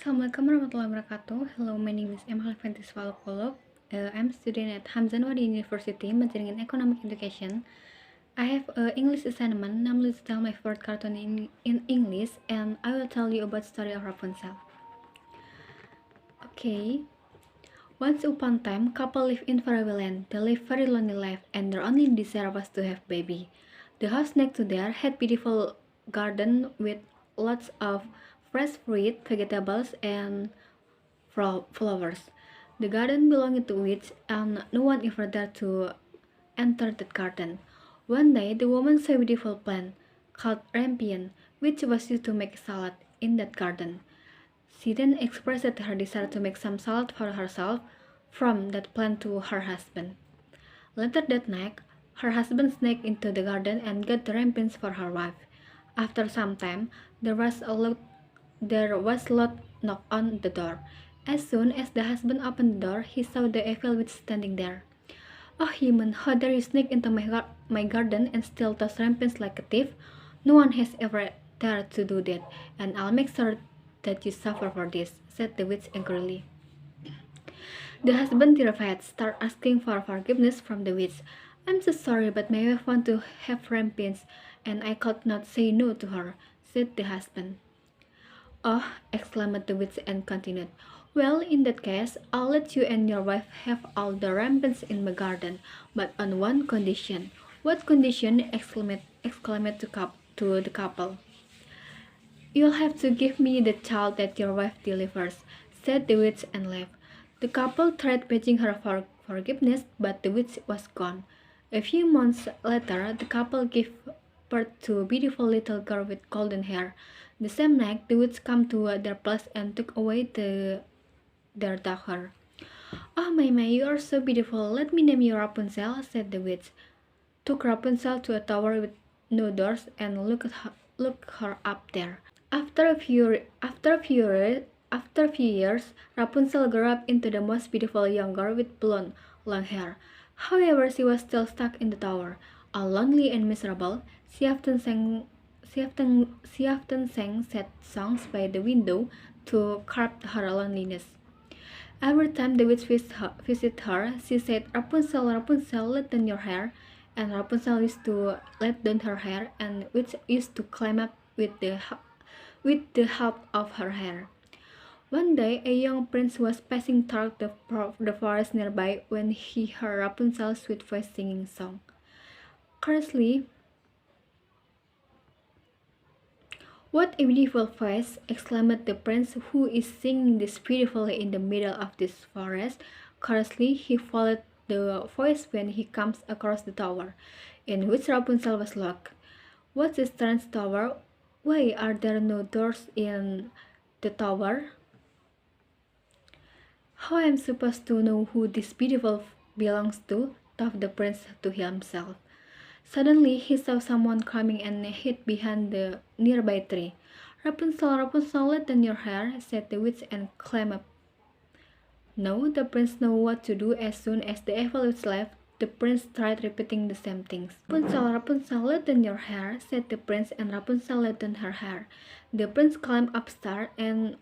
Assalamualaikum warahmatullahi wabarakatuh. Hello, my name is Syifa'ul. I'm a student at Hamzanwadi University, majoring in economic education. I have an English assignment, namely to tell my favorite cartoon in English, and I will tell you about the story of Rapunzel. Okay. Once upon a time, couple lived in fairyland. They lived very lonely life, and their only desire was to have baby. The house next to theirs had beautiful garden with lots of fresh fruit, vegetables, and flowers. The garden belonged to witch, and no one ever dared to enter that garden. One day, the woman saw a beautiful plant called rampion, which was used to make salad in that garden. She then expressed her desire to make some salad for herself from that plant to her husband. Later that night, her husband sneaked into the garden and got the rampions for her wife. After some time, there was loud knock on the door. As soon as the husband opened the door, he saw the evil witch standing there. "Oh, human, how dare you sneak into my garden and steal those rampions like a thief? No one has ever dared to do that, and I'll make sure that you suffer for this," said the witch angrily. The husband, terrified, started asking for forgiveness from the witch. "I'm so sorry, but my wife wants to have rampions, and I could not say no to her," said the husband. "Oh," exclaimed the witch and continued, "well, in that case, I'll let you and your wife have all the rampions in my garden, but on one condition." "What condition?" exclaimed the couple. "You'll have to give me the child that your wife delivers," said the witch and left. The couple tried begging her for forgiveness, but the witch was gone. A few months later, the couple gave birth to a beautiful little girl with golden hair. The same night, the witch came to their place and took away their daughter. "Oh, my, you are so beautiful. Let me name you Rapunzel," said the witch. Took Rapunzel to a tower with no doors and looked her up there. After a few years, Rapunzel grew up into the most beautiful young girl with blonde, long hair. However, she was still stuck in the tower. All lonely and miserable, she often sang sad songs by the window to curb her loneliness. Every time the witch visited her, she said, "Rapunzel, Rapunzel, let down your hair." And Rapunzel used to let down her hair, and witch used to climb up with the help of her hair. One day, a young prince was passing through the forest nearby when he heard Rapunzel's sweet voice singing song. Curiously, "What a beautiful voice!" exclaimed the prince. "Who is singing this beautifully in the middle of this forest?" Curiously, he followed the voice when he comes across the tower, in which Rapunzel was locked. "What's a strange tower? Why are there no doors in the tower? How am I supposed to know who this beautiful belongs to?" thought the prince to himself. Suddenly, he saw someone coming and hid behind the nearby tree. "Rapunzel, Rapunzel, let down your hair," said the witch and climbed up. Now the prince knew what to do. As soon as the evil witch left, the prince tried repeating the same things. "Rapunzel, Rapunzel, let down your hair," said the prince, and Rapunzel let down her hair. The prince climbed upstairs and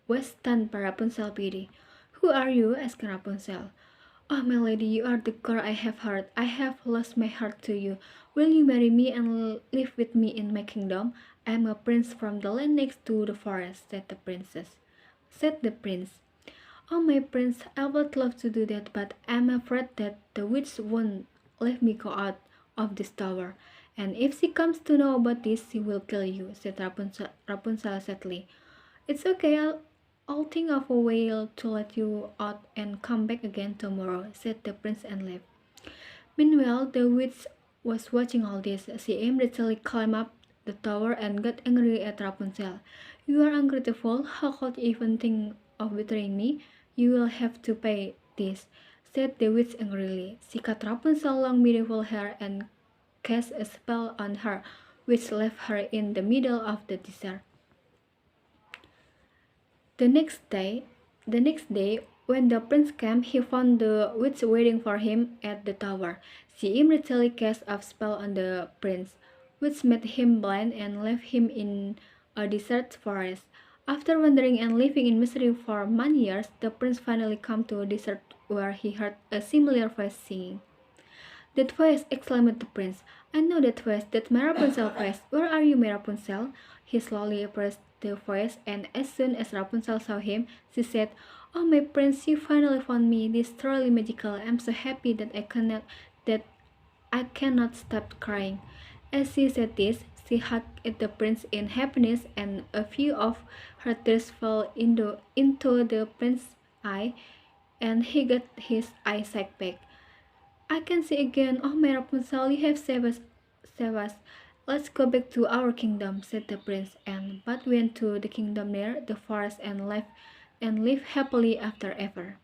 was stunned by Rapunzel's beauty. "Who are you?" asked Rapunzel. "Oh, my lady, you are the girl I have heard. I have lost my heart to you. Will you marry me and live with me in my kingdom? I am a prince from the land next to the forest," said the prince. "Oh, my prince, I would love to do that, but I am afraid that the witch won't let me go out of this tower. And if she comes to know about this, she will kill you," said Rapunzel sadly. "It's okay, I'll think of a way to let you out and come back again tomorrow," said the prince and left. Meanwhile, the witch was watching all this. She immediately climbed up the tower and got angry at Rapunzel. "You are ungrateful. How could you even think of betraying me? You will have to pay this," said the witch angrily. She cut Rapunzel's long beautiful hair and cast a spell on her, which left her in the middle of the desert. The next day, when the prince came, he found the witch waiting for him at the tower. She immediately cast a spell on the prince, which made him blind and left him in a desert forest. After wandering and living in misery for many years, the prince finally came to a desert where he heard a similar voice singing. "That voice!" exclaimed the prince. "I know that voice, that my Rapunzel voice. Where are you, my Rapunzel?" He slowly approached the voice, and as soon as Rapunzel saw him, she said, "Oh, my prince, you finally found me. This is truly magical. I'm so happy that I cannot stop crying." As she said this, she hugged the prince in happiness, and a few of her tears fell into the prince's eye, and he got his eyesight back. "I can see again. Oh, my Rapunzel, you have saved us. Save us. Let's go back to our kingdom," said the prince, and but went to the kingdom near the forest and lived happily after ever.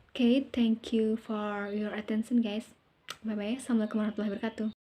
Okay, thank you for your attention, guys. Bye bye. Assalamualaikum warahmatullahi wabarakatuh.